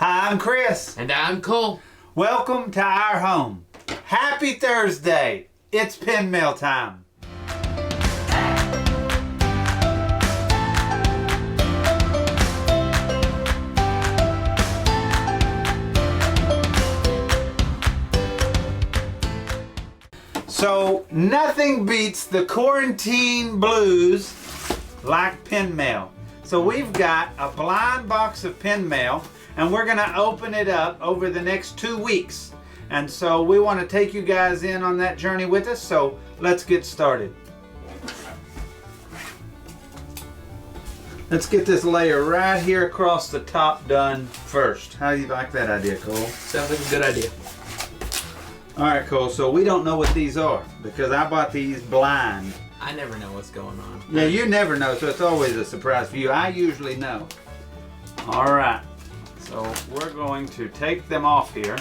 Hi, I'm Chris. And I'm Cole. Welcome to our home. Happy Thursday. It's pin mail time. So nothing beats the quarantine blues like pin mail. So we've got a blind box of pin mail and we're gonna open it up over the next 2 weeks. And so we want to take you guys in on that journey with us, so let's get started. Let's get this layer right here across the top done first. How do you like that idea, Cole? Sounds like a good idea. All right, Cole, so we don't know what these are because I bought these blind. I never know what's going on. Yeah, you never know, so it's always a surprise for you. I usually know. All right, so we're going to take them off here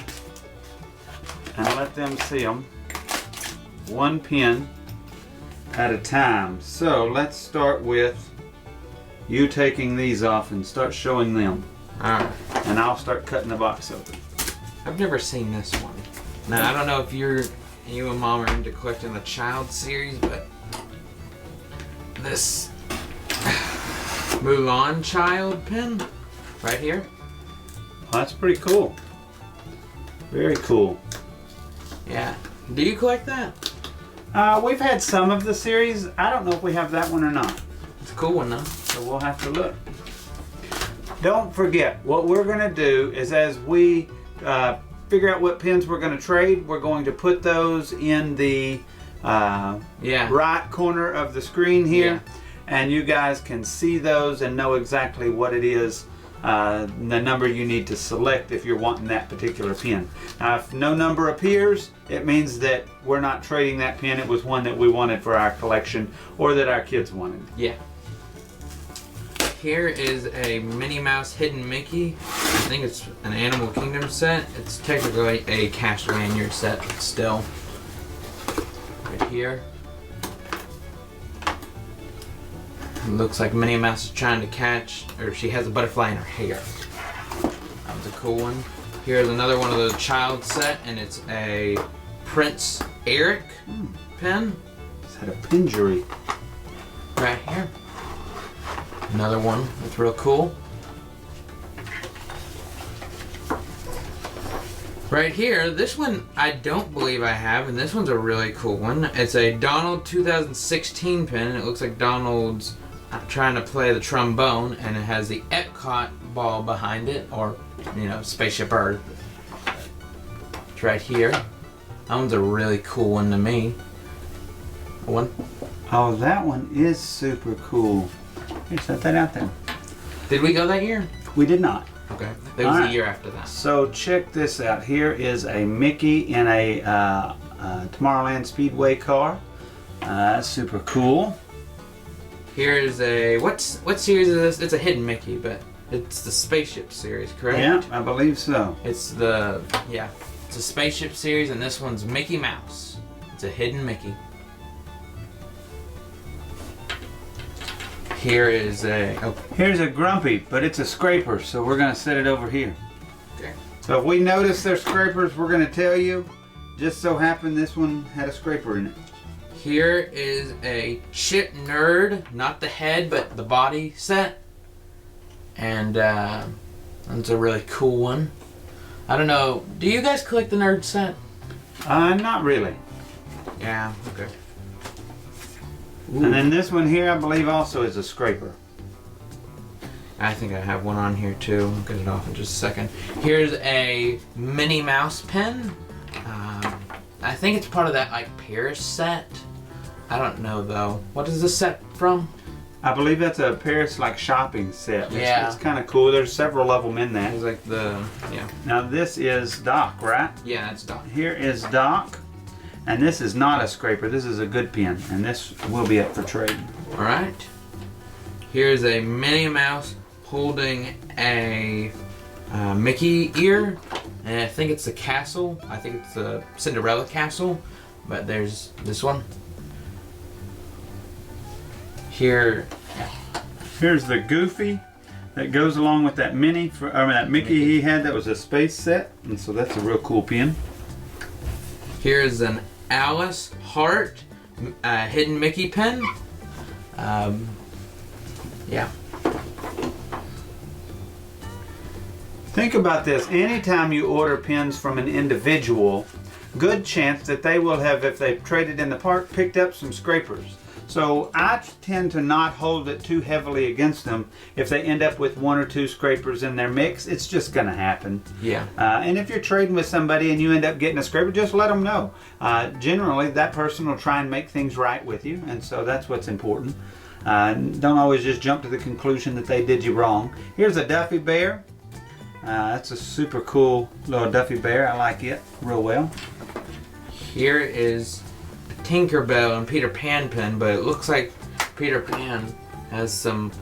and let them see them one pin at a time. So let's start with you taking these off and start showing them. Alright. And I'll start cutting the box open. I've never seen this one. Now, I don't know if you and Mom are into collecting the child series, but this Mulan child pin right here. Well, that's pretty cool. Very cool. Yeah. Do you collect that? We've had some of the series. I don't know if we have that one or not. It's a cool one though. So we'll have to look. Don't forget, what we're going to do is as we figure out what pins we're going to trade, we're going to put those in the right corner of the screen here. Yeah. And you guys can see those and know exactly what it is, the number you need to select if you're wanting that particular pin. Now, if no number appears, it means that we're not trading that pin. It was one that we wanted for our collection or that our kids wanted. Yeah. Here is a Minnie Mouse Hidden Mickey. I think it's an Animal Kingdom set. It's technically a cash lanyard set, but still. Right here. It looks like Minnie Mouse is trying to catch, or she has a butterfly in her hair. That was a cool one. Here's another one of the child set, and it's a Prince Eric pin. It's had a pingery. Right here. Another one that's real cool. Right here, this one I don't believe I have, and this one's a really cool one. It's a Donald 2016 pin, and it looks like Donald's trying to play the trombone, and it has the Epcot ball behind it, or, you know, Spaceship Earth. It's right here. That one's a really cool one to me. One. Oh, that one is super cool. Here, set that out there. Did we go that year? We did not. Okay. That was the year after that. So check this out. Here is a Mickey in a Tomorrowland Speedway car. That's super cool. Here is a what series is this? It's a Hidden Mickey, but it's the Spaceship series, correct? Yeah, I believe so. It's it's a Spaceship series, and this one's Mickey Mouse. It's a Hidden Mickey. Here's a Grumpy, but it's a scraper, so we're gonna set it over here. Okay. So if we notice they're scrapers, we're gonna tell you. Just so happened this one had a scraper in it. Here is a Chip Nerd, not the head, but the body set. And that's a really cool one. I don't know, do you guys collect the Nerd set? Not really. Yeah, okay. Ooh. And then this one here, I believe also is a scraper. I think I have one on here too. I'll get it off in just a second. Here's a Minnie Mouse pen. I think it's part of that like Paris set. I don't know though. What is this set from? I believe that's a Paris like shopping set. Yeah. It's kind of cool. There's several of them in that. It's like yeah. Now this is Doc, right? Yeah, that's Doc. Here is Doc. And this is not a scraper, this is a good pin, and this will be up for trade. Alright. Here's a Minnie Mouse holding a Mickey ear, and I think it's the castle. I think it's the Cinderella castle, but there's this one. Here's the Goofy. that goes along with that that Mickey he had. That was a space set, and so that's a real cool pin. Here's an Alice Heart hidden Mickey pin. Yeah. Think about this. Anytime you order pins from an individual, good chance that they will have, if they've traded in the park, picked up some scrapers. So I tend to not hold it too heavily against them. If they end up with 1 or 2 scrapers in their mix, it's just going to happen. Yeah. And if you're trading with somebody and you end up getting a scraper, just let them know. Generally, that person will try and make things right with you, and so that's what's important. Don't always just jump to the conclusion that they did you wrong. Here's a Duffy Bear. That's a super cool little Duffy Bear. I like it real well. Here is a Tinkerbell and Peter Pan pin, but it looks like Peter Pan has some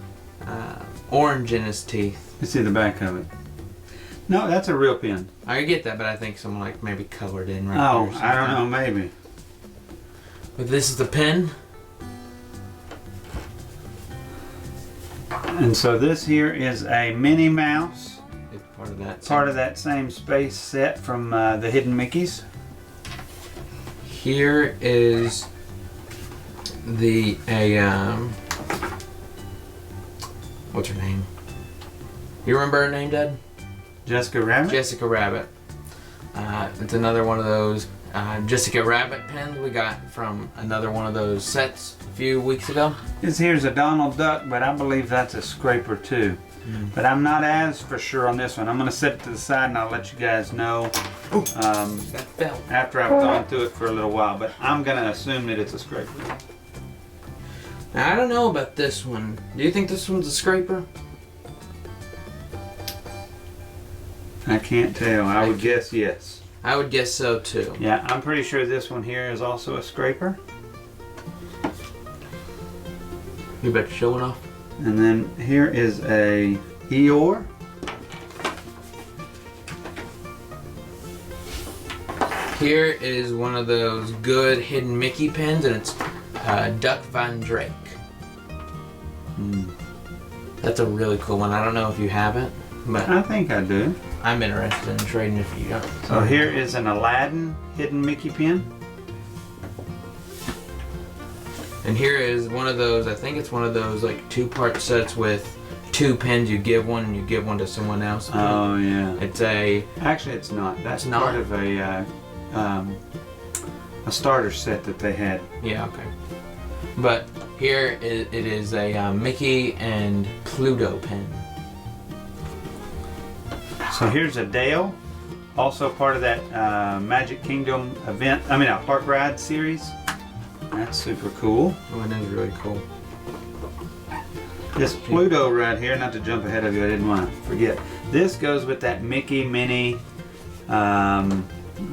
orange in his teeth. You see the back of it. No, that's a real pin. I get that, but I think someone like maybe colored in right Oh, there. I don't know, maybe. But this is the pin. And so this here is a Minnie Mouse. It's part of that. Part of that same space set from the Hidden Mickeys. Here is what's her name? You remember her name, Dad? Jessica Rabbit? Jessica Rabbit. It's another one of those Jessica Rabbit pins we got from another one of those sets a few weeks ago. This here's a Donald Duck, but I believe that's a scraper too. But I'm not as for sure on this one. I'm going to set it to the side and I'll let you guys know after I've gone through it for a little while. But I'm going to assume that it's a scraper. Now, I don't know about this one. Do you think this one's a scraper? I can't tell. I would guess yes. I would guess so too. Yeah, I'm pretty sure this one here is also a scraper. You better show it off. And then here is a Eeyore. Here is one of those good hidden Mickey pins, and it's Duck Van Drake. That's a really cool one. I don't know if you have it, but I think I do. I'm interested in trading if you don't. So here is an Aladdin hidden Mickey pin. And here is one of those, I think it's one of those like 2-part sets with 2 pins. You give one and you give one to someone else. Oh yeah. It's a... Actually it's not. That's It's not? part of a starter set that they had. Yeah, okay. But here it is a Mickey and Pluto pin. So here's a Dale, also part of that Magic Kingdom event, Park Ride series. That's super cool. Oh, and that's really cool. This Pluto right here, not to jump ahead of you, I didn't want to forget. This goes with that Mickey, Minnie,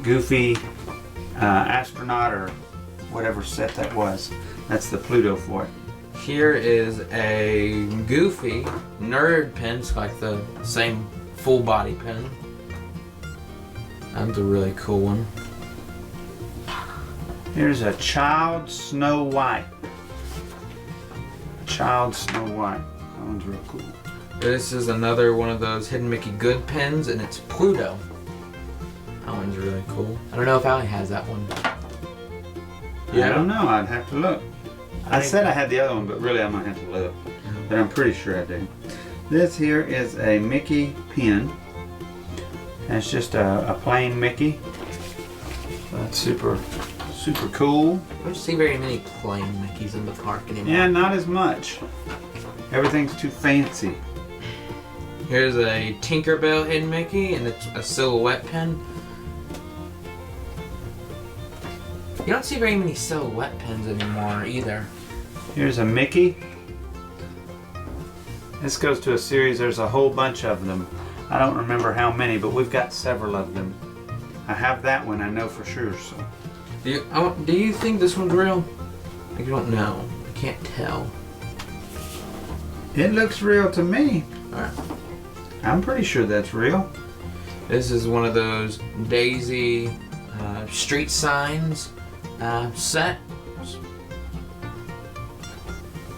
Goofy, astronaut or whatever set that was. That's the Pluto for it. Here is a Goofy nerd pin. It's like the same full body pin. That's a really cool one. Here's a Child Snow White. Child Snow White. That one's real cool. This is another one of those hidden Mickey good pins, and it's Pluto. That one's really cool. I don't know if Allie has that one. I don't know. I'd have to look. I said I had the other one, but really I might have to look. But I'm pretty sure I do. This here is a Mickey pin. That's just a plain Mickey. That's super cool. I don't see very many plain Mickeys in the park anymore. Yeah, not as much. Everything's too fancy. Here's a Tinkerbell hidden Mickey, and it's a silhouette pin. You don't see very many silhouette pins anymore either. Here's a Mickey. This goes to a series. There's a whole bunch of them. I don't remember how many, but we've got several of them. I have that one, I know for sure. So. Do you think this one's real? You don't know. I can't tell. It looks real to me. Alright. I'm pretty sure that's real. This is one of those Daisy street signs set.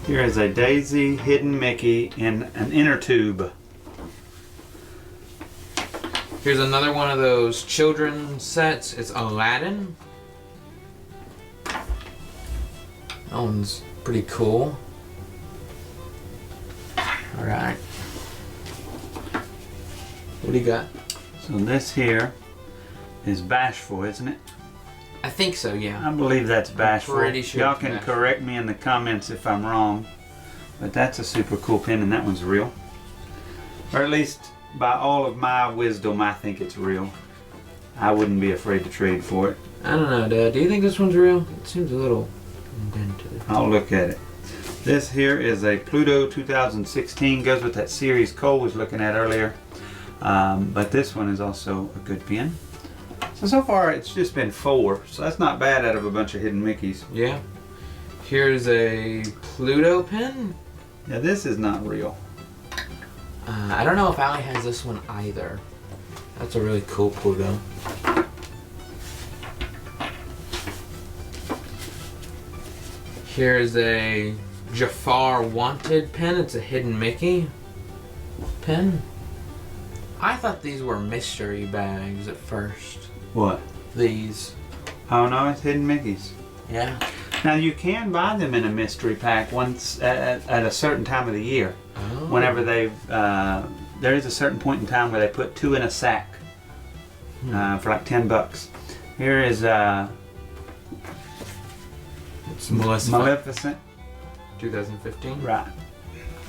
Here is a Daisy Hidden Mickey in an inner tube. Here's another one of those children sets. It's Aladdin. That one's pretty cool. Alright. What do you got? So this here is Bashful, isn't it? I think so, yeah. I believe that's Bashful. pretty sure Y'all it's can Bashful. correct me in the comments if I'm wrong. But that's a super cool pin, and that one's real. Or at least by all of my wisdom, I think it's real. I wouldn't be afraid to trade for it. I don't know, Dad. Do you think this one's real? It seems a little indented. I'll look at it. This here is a Pluto 2016. Goes with that series Cole was looking at earlier. But this one is also a good pin. So far it's just been 4. So that's not bad out of a bunch of hidden Mickeys. Yeah. Here's a Pluto pin. Now this is not real. I don't know if Allie has this one either. That's a really cool Pluto. Here's a Jafar Wanted pin. It's a hidden Mickey pin. I thought these were mystery bags at first. What? These. Oh no, it's hidden Mickeys. Yeah. Now you can buy them in a mystery pack once at a certain time of the year. Oh. Whenever they, there is a certain point in time where they put 2 in a sack for like $10. Here is It's Maleficent. Maleficent. 2015. Right.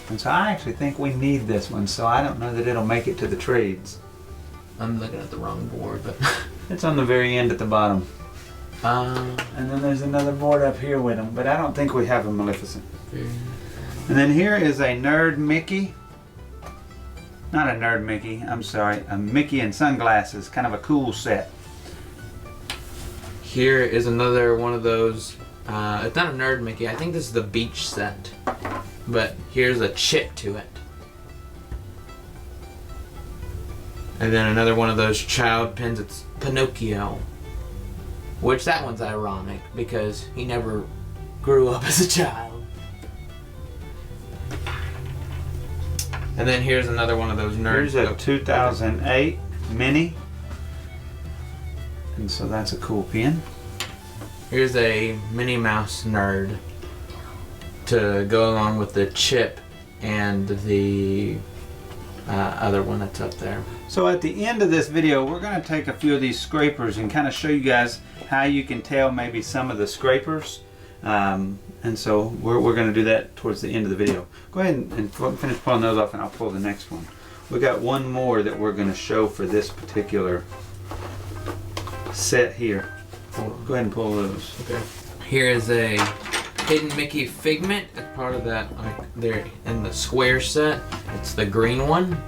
And so I actually think we need this one, so I don't know that it'll make it to the trades. I'm looking at the wrong board, but. It's on the very end at the bottom. And And then there's another board up here with them, but I don't think we have a Maleficent. And then here is a Nerd Mickey. Not a Nerd Mickey, I'm sorry. A Mickey in sunglasses, kind of a cool set. Here is another one of those. It's not a Nerd Mickey. I think this is the beach set. But here's a chip to it. And then another one of those child pins. It's Pinocchio. Which that one's ironic because he never grew up as a child. And then here's another one of those nerds. Here's a 2008 Mini. And so that's a cool pin. Here's a Minnie Mouse nerd to go along with the chip and the other one that's up there. So at the end of this video, we're going to take a few of these scrapers and kind of show you guys how you can tell maybe some of the scrapers. And so we're going to do that towards the end of the video. Go ahead and finish pulling those off and I'll pull the next one. We got one more that we're going to show for this particular set here. Go ahead and pull those. Okay. Here is a Hidden Mickey Figment as part of that, like there in the square set. It's the green one.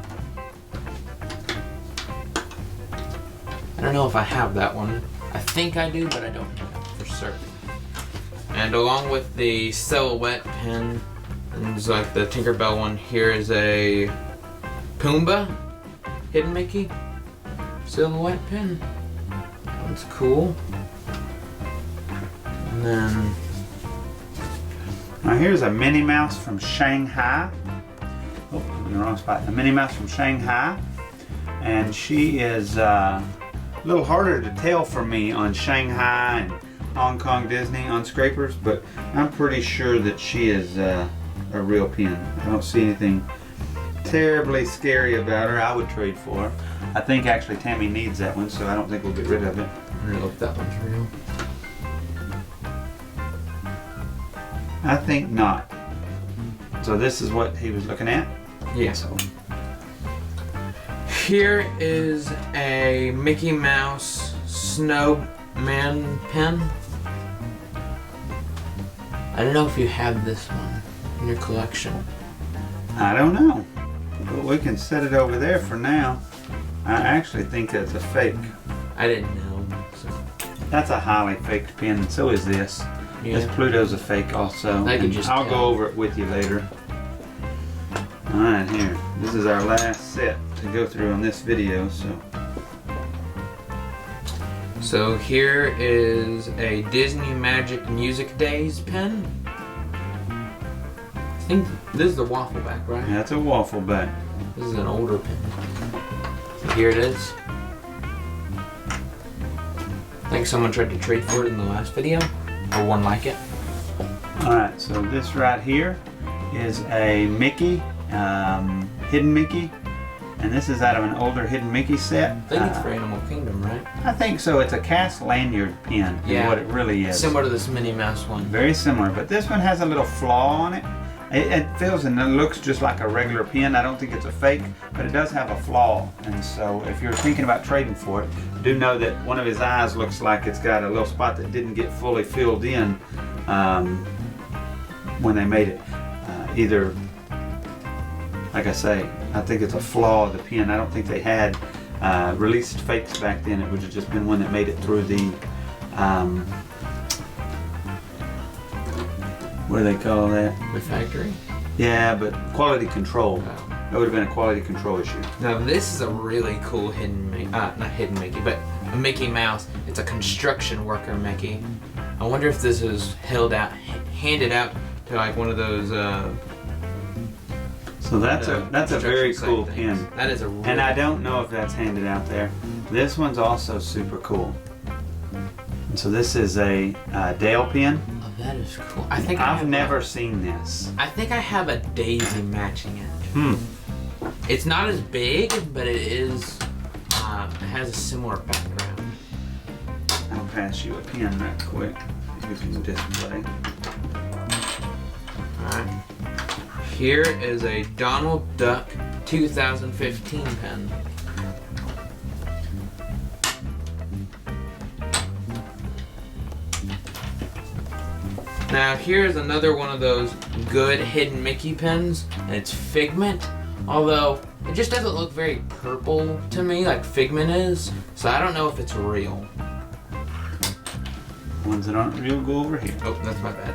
I don't know if I have that one. I think I do, but I don't know for certain. And along with the silhouette pin, and it's like the Tinkerbell one, here is a Pumbaa Hidden Mickey silhouette pin. That one's cool. And then Now here's a Minnie Mouse from Shanghai. Oh, I'm in the wrong spot. A Minnie Mouse from Shanghai. And she is a little harder to tell for me on Shanghai and Hong Kong Disney on scrapers, but I'm pretty sure that she is a real pin. I don't see anything terribly scary about her. I would trade for her. I think actually Tammy needs that one, so I don't think we'll get rid of it. I don't know if that one's real. I think not. So this is what he was looking at? Yeah. So Here is a Mickey Mouse Snowman pen. I don't know if you have this one in your collection. I don't know. But we can set it over there for now. I actually think that's a fake. I didn't know. So. That's a highly faked pin, and so is this. Yeah. This Pluto's a fake also. I can and just I'll tell. go over it with you later. Alright, here. This is our last set to go through on this video, So here is a Disney Magic Music Days pen. think this is the waffle back, right? Yeah, that's a waffle back. This is an older pin. So here it is. I think someone tried to trade for it in the last video, or one like it. Alright, so this right here is a Mickey, Hidden Mickey. And this is out of an older Hidden Mickey set. I think it's for Animal Kingdom, right? I think so. It's a cast lanyard pin is what it really is. Similar to this Minnie Mouse one. Very similar, but this one has a little flaw on it. It feels and it looks just like a regular pin. I don't think it's a fake, but it does have a flaw. And so if you're thinking about trading for it, do know that one of his eyes looks like it's got a little spot that didn't get fully filled in when they made it. Either, like I say, I think it's a flaw of the pin. I don't think they had released fakes back then. It would have just been one that made it through the, what do they call that? The factory? Yeah, but quality control. Oh. That would have been a quality control issue. Now this is a really cool hidden Mickey, not hidden Mickey, but a Mickey Mouse. It's a construction worker Mickey. I wonder if this is handed out to like one of those. So that's a very cool pin. That is a really And I don't know if that's handed out there. This one's also super cool. And so this is a Dale pin. Oh, that is cool. I think I've never seen this. I think I have a Daisy matching it. Hmm. It's not as big, but it is. It has a similar background. I'll pass you a pin right quick. You can display. Alright. Here is a Donald Duck 2015 pen. Now here's another one of those good hidden Mickey pens, and it's Figment, although it just doesn't look very purple to me like Figment is, so I don't know if it's real. Ones that aren't real go over here. Oh, that's my bad.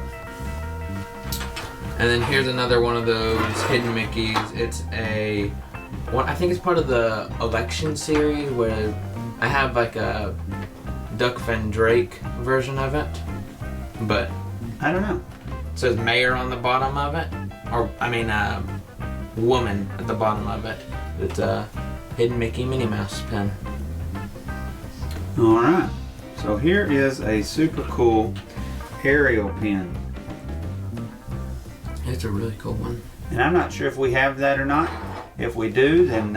And then here's another one of those hidden Mickeys. It's I think it's part of the election series where I have like a Duck Van Drake version of it, but I don't know. it says mayor on the bottom of it, or I mean woman at the bottom of it. It's a hidden Mickey Minnie Mouse pen. All right. So here is a super cool Ariel pen. It's a really cool one. And I'm not sure if we have that or not. If we do, then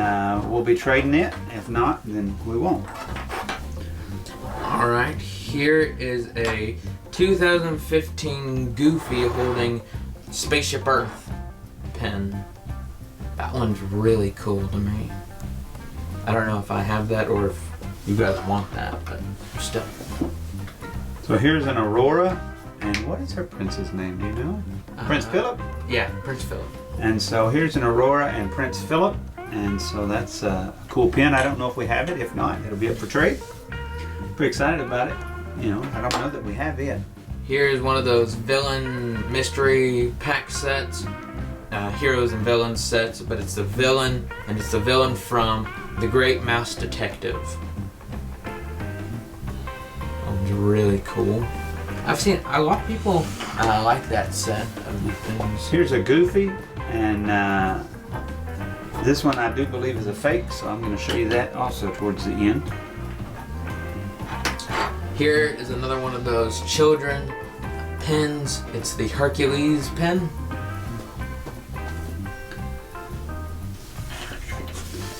we'll be trading it. If not, then we won't. Alright, here is a 2015 Goofy holding Spaceship Earth pen. That one's really cool to me. I don't know if I have that or if you guys want that, but still. So here's an Aurora. And what is her prince's name? Do you know? Prince Philip? Yeah, Prince Philip. And so here's an Aurora and Prince Philip. And so that's a cool pin. I don't know if we have it. If not, it'll be up for trade. Pretty excited about it. You know, I don't know that we have it. Here's one of those villain mystery pack sets. Heroes and villains sets, but it's the villain, and it's the villain from The Great Mouse Detective. It's really cool. I've seen a lot of people like that set of the things. Here's a Goofy, and this one I do believe is a fake, so I'm going to show you that also towards the end. Here is another one of those children pens. It's the Hercules pen.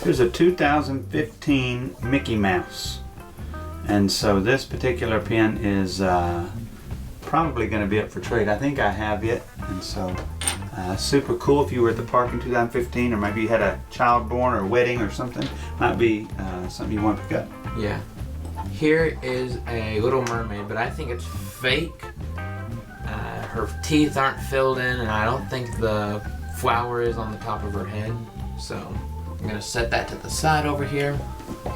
Here's a 2015 Mickey Mouse. And so this particular pen is probably going to be up for trade. I think I have it. And so super cool if you were at the park in 2015, or maybe you had a child born or a wedding or something. Might be something you want to pick up. Yeah. Here is a Little Mermaid, but I think it's fake. Her teeth aren't filled in, and I don't think the flower is on the top of her head. So I'm going to set that to the side over here.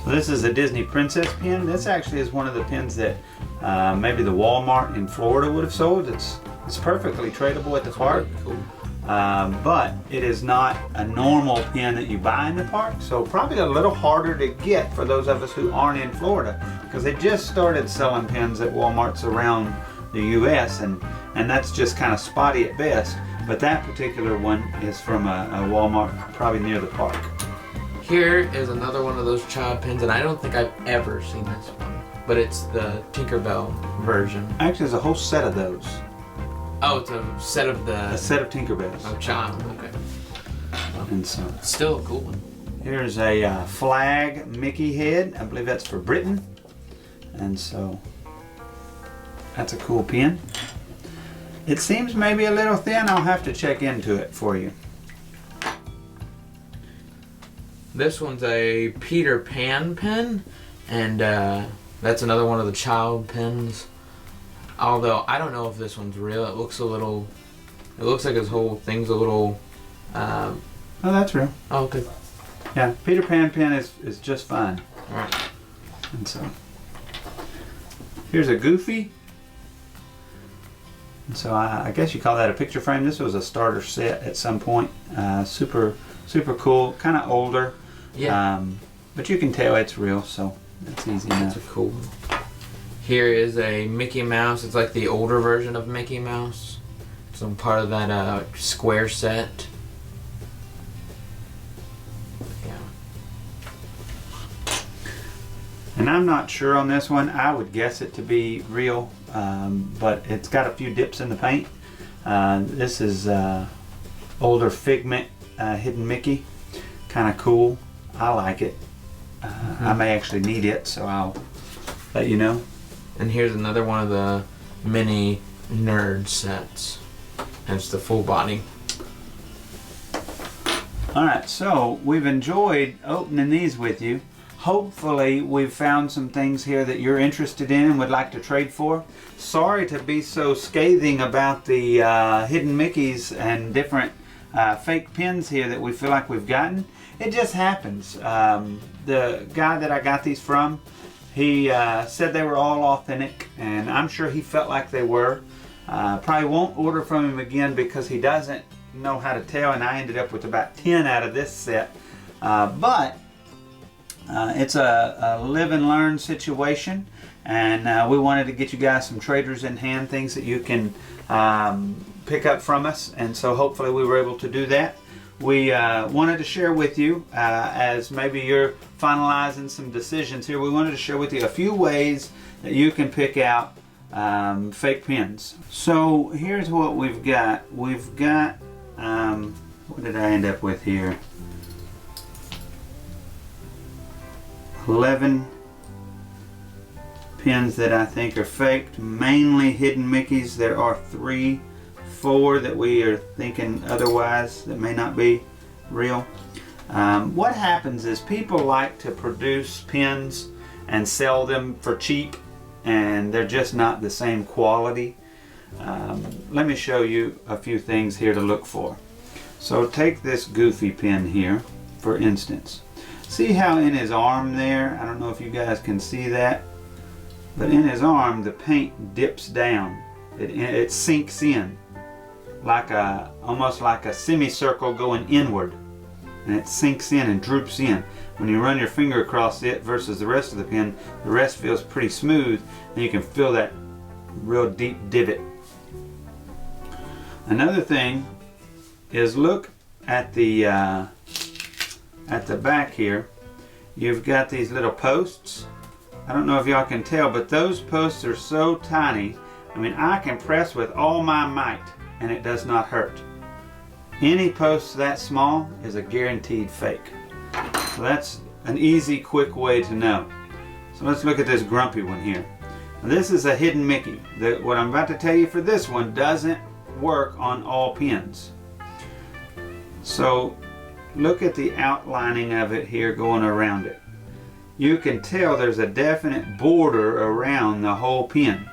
So this is a Disney Princess pen. This actually is one of the pens that maybe the Walmart in Florida would have sold. It's perfectly tradable at the park. Cool. But it is not a normal pen that you buy in the park, so probably a little harder to get for those of us who aren't in Florida, because they just started selling pens at Walmarts around the US, and that's just kind of spotty at best. But that particular one is from a Walmart, probably near the park. Here is another one of those child pins, and I don't think I've ever seen this one, but it's the Tinkerbell version. Actually, there's a whole set of those. Oh, it's a set of A set of Tinkerbells. Oh, child. Okay. And so Still a cool one. here's a flag Mickey head. I believe that's for Britain. And so that's a cool pin. It seems maybe a little thin. I'll have to check into it for you. This one's a Peter Pan pin, and that's another one of the child pins. Although I don't know if this one's real. It looks like his whole thing's a little. Oh, that's real. Oh, okay. Yeah, Peter Pan pin is just fine. All right. And so here's a Goofy. And so I guess you call that a picture frame. This was a starter set at some point. Super cool. Kind of older. Yeah. But you can tell it's real, so that's easy enough. That's a cool one. Here is a Mickey Mouse. It's like the older version of Mickey Mouse. So part of that square set. Yeah. And I'm not sure on this one. I would guess it to be real, but it's got a few dips in the paint. This is older Figment Hidden Mickey. Kind of cool. I like it. I may actually need it, so I'll let you know. And here's another one of the mini nerd sets. And it's the full body. Alright, so we've enjoyed opening these with you. Hopefully we've found some things here that you're interested in and would like to trade for. Sorry to be so scathing about the hidden Mickeys and different fake pins here that we feel like we've gotten. It just happens. The guy that I got these from, he said they were all authentic, and I'm sure he felt like they were. Probably won't order from him again because he doesn't know how to tell, and I ended up with about 10 out of this set. But it's a live and learn situation, and we wanted to get you guys some traders in hand, things that you can pick up from us, and so hopefully we were able to do that. We wanted to share with you, as maybe you're finalizing some decisions here, we wanted to share with you a few ways that you can pick out fake pins. So here's what we've got. We've got, what did I end up with here? 11 pins that I think are faked, mainly hidden Mickeys. There are 4 that we are thinking otherwise that may not be real. What happens is people like to produce pins and sell them for cheap, and they're just not the same quality. Let me show you a few things here to look for. So take this Goofy pin here, for instance. See how in his arm there, I don't know if you guys can see that, but in his arm the paint dips down. It sinks in like almost like a semicircle going inward, and it sinks in and droops in. When you run your finger across it versus the rest of the pin, the rest feels pretty smooth, and you can feel that real deep divot. Another thing is look at the back here. You've got these little posts. I don't know if y'all can tell, but those posts are so tiny. I mean, I can press with all my might and it does not hurt. Any post that small is a guaranteed fake. So that's an easy, quick way to know. So let's look at this grumpy one here. Now, this is a hidden Mickey. What I'm about to tell you for this one doesn't work on all pins. So look at the outlining of it here going around it. You can tell there's a definite border around the whole pin.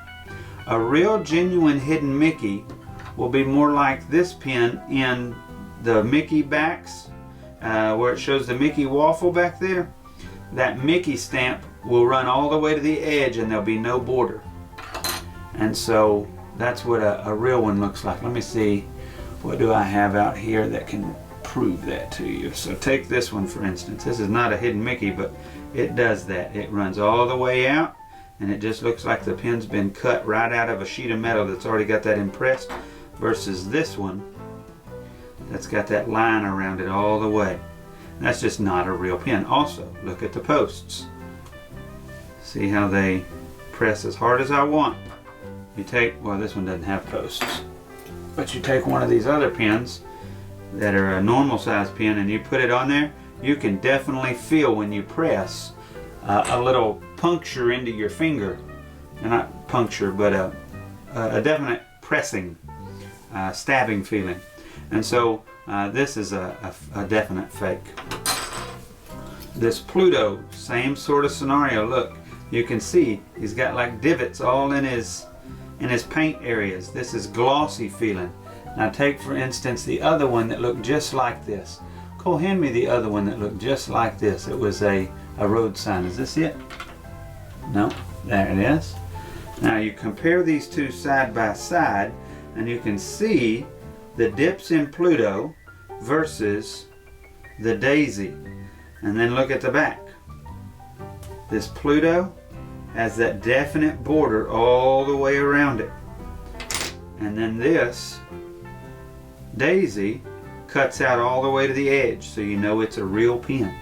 A real genuine hidden Mickey will be more like this pin in the Mickey backs, where it shows the Mickey waffle back there. That Mickey stamp will run all the way to the edge and there'll be no border. And so that's what a real one looks like. Let me see, what do I have out here that can prove that to you. So take this one for instance. This is not a hidden Mickey, but it does that. It runs all the way out and it just looks like the pin's been cut right out of a sheet of metal that's already got that impressed, versus this one that's got that line around it all the way. That's just not a real pen. Also, look at the posts. See how they press as hard as I want. You take, well, this one doesn't have posts, but you take one of these other pens that are a normal size pen and you put it on there, you can definitely feel when you press a little puncture into your finger. Not puncture, but a definite pressing, stabbing feeling. And so this is a definite fake. This Pluto, same sort of scenario. Look, you can see he's got like divots all in his paint areas. This is glossy feeling. Now take for instance the other one that looked just like this. Cole, hand me the other one that looked just like this. It was a road sign. Is this it? No, there it is. Now you compare these two side by side and you can see the dips in Pluto versus the Daisy. And then look at the back. This Pluto has that definite border all the way around it. And then this Daisy cuts out all the way to the edge, so you know it's a real pen.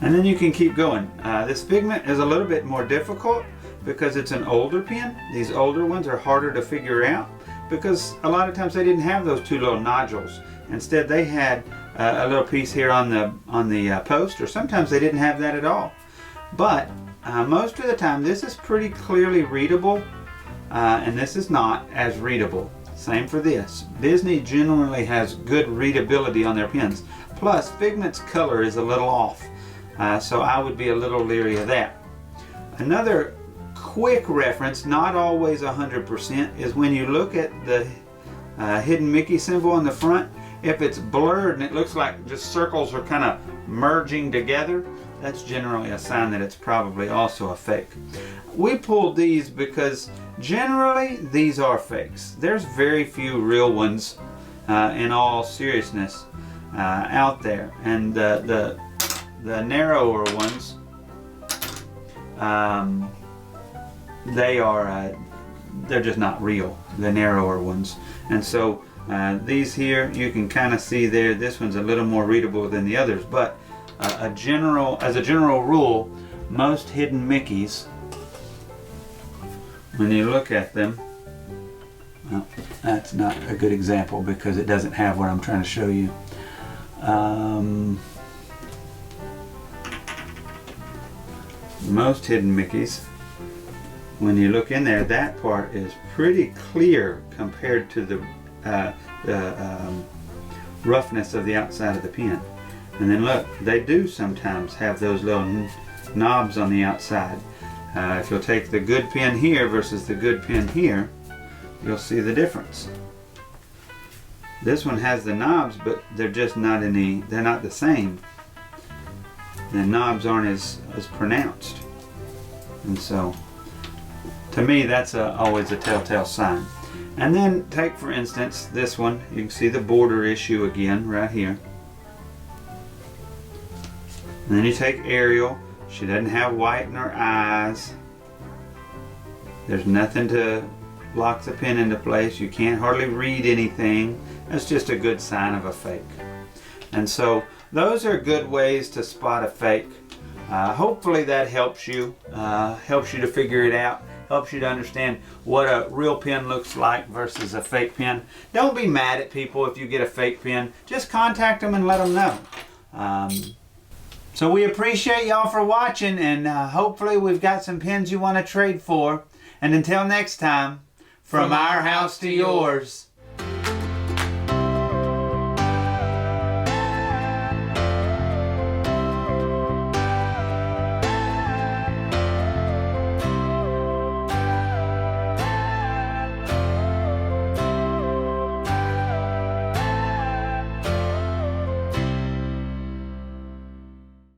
And then you can keep going. This Figment is a little bit more difficult because it's an older pen. These older ones are harder to figure out because a lot of times they didn't have those two little nodules. Instead they had a little piece here on the post, or sometimes they didn't have that at all. But most of the time this is pretty clearly readable, and this is not as readable. Same for this. Disney generally has good readability on their pens. Plus Figment's color is a little off, so I would be a little leery of that. Another quick reference, not always 100%, is when you look at the hidden Mickey symbol on the front. If it's blurred and it looks like just circles are kind of merging together, that's generally a sign that it's probably also a fake. We pulled these because generally these are fakes. There's very few real ones in all seriousness out there, and the narrower ones, they're just not real, the narrower ones. And so these here, you can kind of see there, this one's a little more readable than the others, but as a general rule, most hidden Mickeys, when you look at them, well, that's not a good example because it doesn't have what I'm trying to show you. Most hidden Mickeys, when you look in there, that part is pretty clear compared to the roughness of the outside of the pen. And then look, they do sometimes have those little knobs on the outside. If you'll take the good pen here versus the good pen here, you'll see the difference. This one has the knobs, but they're just not they're not the same. The knobs aren't as pronounced. And so, to me, that's always a telltale sign. And then take, for instance, this one. You can see the border issue again right here. And then you take Ariel. She doesn't have white in her eyes. There's nothing to lock the pen into place. You can't hardly read anything. That's just a good sign of a fake. And so those are good ways to spot a fake. Hopefully that helps you to figure it out. Helps you to understand what a real pen looks like versus a fake pen. Don't be mad at people if you get a fake pen. Just contact them and let them know. So we appreciate y'all for watching, and hopefully we've got some pens you want to trade for. And until next time, from our house to yours.